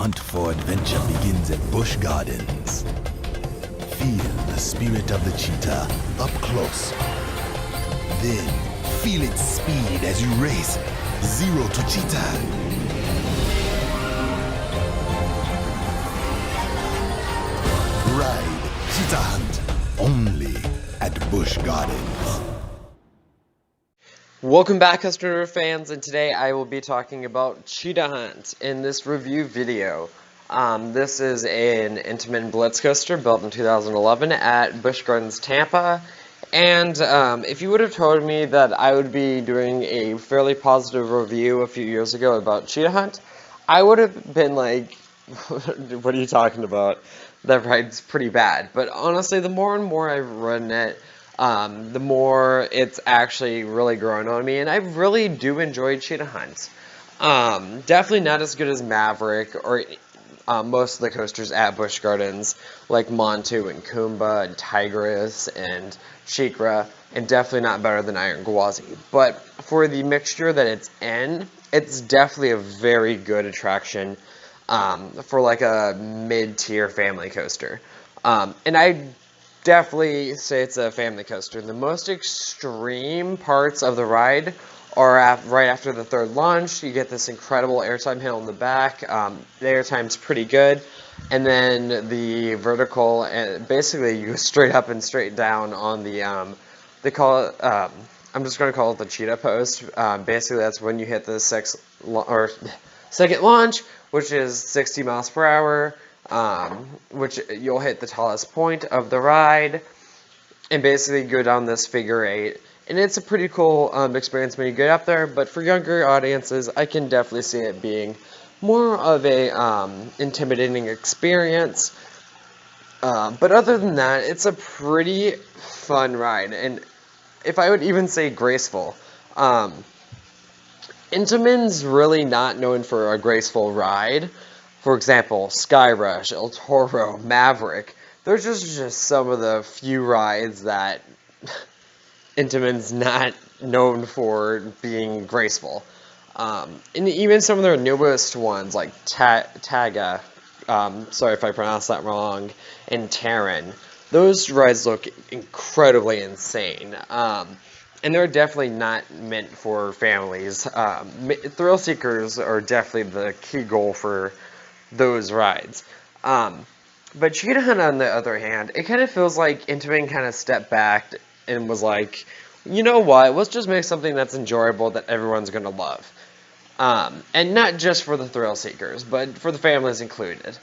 hunt for adventure begins at Busch Gardens. Feel the spirit of the cheetah up close. Then feel its speed as you race 0 to cheetah. Ride Cheetah Hunt only at Busch Gardens. Welcome back, customer fans, and today I will be talking about Cheetah Hunt in this review video. This is an Intamin Blitz coaster built in 2011 at Busch Gardens, Tampa. And if you would have told me that I would be doing a fairly positive review a few years ago about Cheetah Hunt, I would have been like, what are you talking about? That ride's pretty bad. But honestly, the more and more I've ridden it, the more it's actually really grown on me, and I really do enjoy Cheetah Hunt. Definitely not as good as Maverick or most of the coasters at Busch Gardens, like Montu and Kumba and Tigress and Shikra, and definitely not better than Iron Gwazi. But for the mixture that it's in, it's definitely a very good attraction for like a mid-tier family coaster. And I definitely say it's a family coaster. The most extreme parts of the ride are right after the third launch. You get this incredible airtime hill in the back. The airtime's pretty good. And then the vertical, and basically you go straight up and straight down on the, they call it, I'm just going to call it the cheetah post. Basically that's when you hit the second launch, which is 60 miles per hour. Which you'll hit the tallest point of the ride and basically go down this figure 8. And it's a pretty cool experience when you get up there, but for younger audiences, I can definitely see it being more of a intimidating experience. But other than that, it's a pretty fun ride, and if I would even say graceful. Intamin's really not known for a graceful ride. For example, Sky Rush, El Toro, Maverick. Those are just some of the few rides that Intamin's not known for being graceful. And even some of their newest ones, like Taga, sorry if I pronounced that wrong, and Terran, those rides look incredibly insane. And they're definitely not meant for families. Thrill seekers are definitely the key goal for those rides. But Cheetah Hunt, on the other hand, it kind of feels like Intamin kind of stepped back and was like, you know what, let's just make something that's enjoyable that everyone's going to love. And not just for the thrill seekers, but for the families included.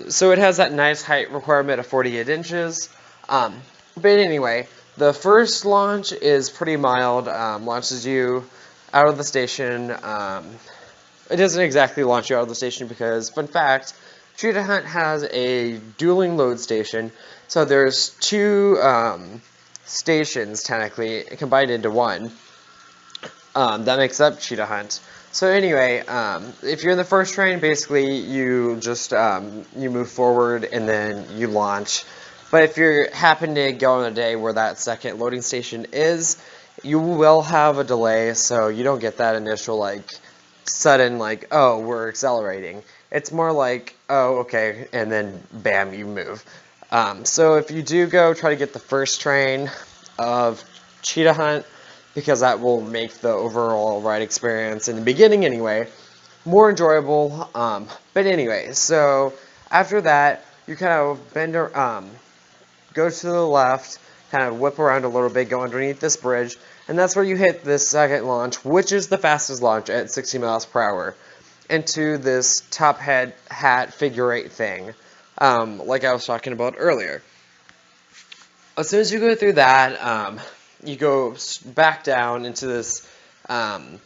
So it has that nice height requirement of 48 inches. But anyway, the first launch is pretty mild, launches you out of the station. It doesn't exactly launch you out of the station because, fun fact, Cheetah Hunt has a dueling load station. So there's two stations, technically, combined into one. That makes up Cheetah Hunt. So anyway, if you're in the first train, basically you just you move forward and then you launch. But if you happen to go on a day where that second loading station is, you will have a delay, so you don't get that initial like sudden like, oh, we're accelerating. It's more like, oh, okay, and then bam, you move. So if you do go, try to get the first train of Cheetah Hunt, because that will make the overall ride experience, in the beginning anyway, more enjoyable. But anyway, so after that, you kind of bend, go to the left, kind of whip around a little bit, go underneath this bridge, and that's where you hit this second launch, which is the fastest launch at 60 miles per hour, into this top hat figure 8 thing, like I was talking about earlier. As soon as you go through that, you go back down into this, trying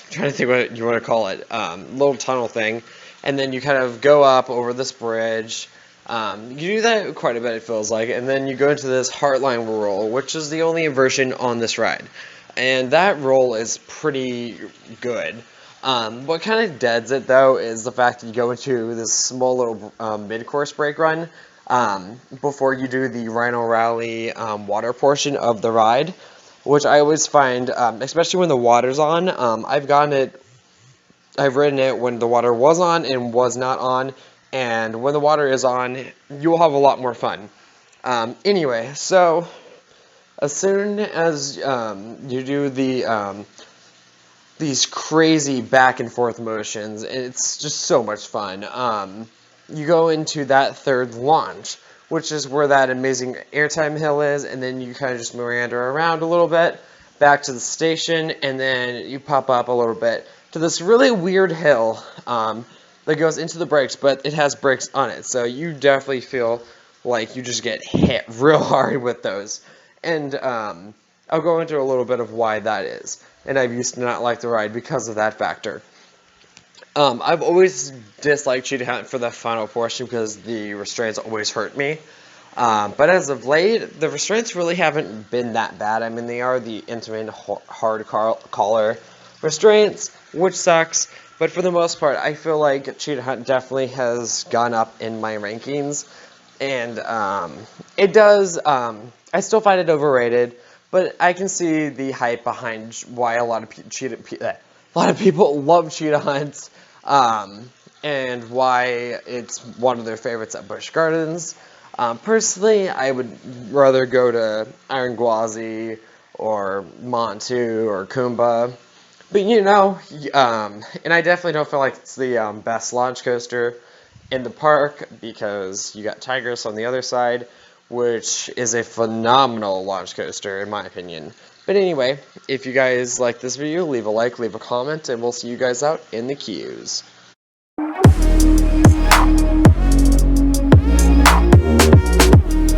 to think what you want to call it, little tunnel thing, and then you kind of go up over this bridge. You do that quite a bit, it feels like, and then you go into this Heartline roll, which is the only inversion on this ride, and that roll is pretty good. What kind of deads it, though, is the fact that you go into this small little mid-course brake run before you do the Rhino Rally water portion of the ride, which I always find, especially when the water's on, I've gotten it I've ridden it when the water was on and was not on, and when the water is on, you'll have a lot more fun. Anyway, so as soon as you do these crazy back and forth motions, it's just so much fun. You go into that third launch, which is where that amazing airtime hill is, and then you kind of just meander around a little bit, back to the station, and then you pop up a little bit to this really weird hill that goes into the brakes, but it has brakes on it, so you definitely feel like you just get hit real hard with those. And I'll go into a little bit of why that is, and I used to not like the ride because of that factor. I've always disliked Cheetah Hunt for the final portion because the restraints always hurt me. But as of late, the restraints really haven't been that bad. I mean, they are the intimate hard collar restraints, which sucks. But for the most part, I feel like Cheetah Hunt definitely has gone up in my rankings. And it does, I still find it overrated, but I can see the hype behind why a lot of people love Cheetah Hunt, and why it's one of their favorites at Busch Gardens. Personally, I would rather go to Iron Gwazi or Montu or Kumba. But and I definitely don't feel like it's the best launch coaster in the park because you got Tigris on the other side, which is a phenomenal launch coaster in my opinion. But anyway, if you guys like this video, leave a like, leave a comment, and we'll see you guys out in the queues.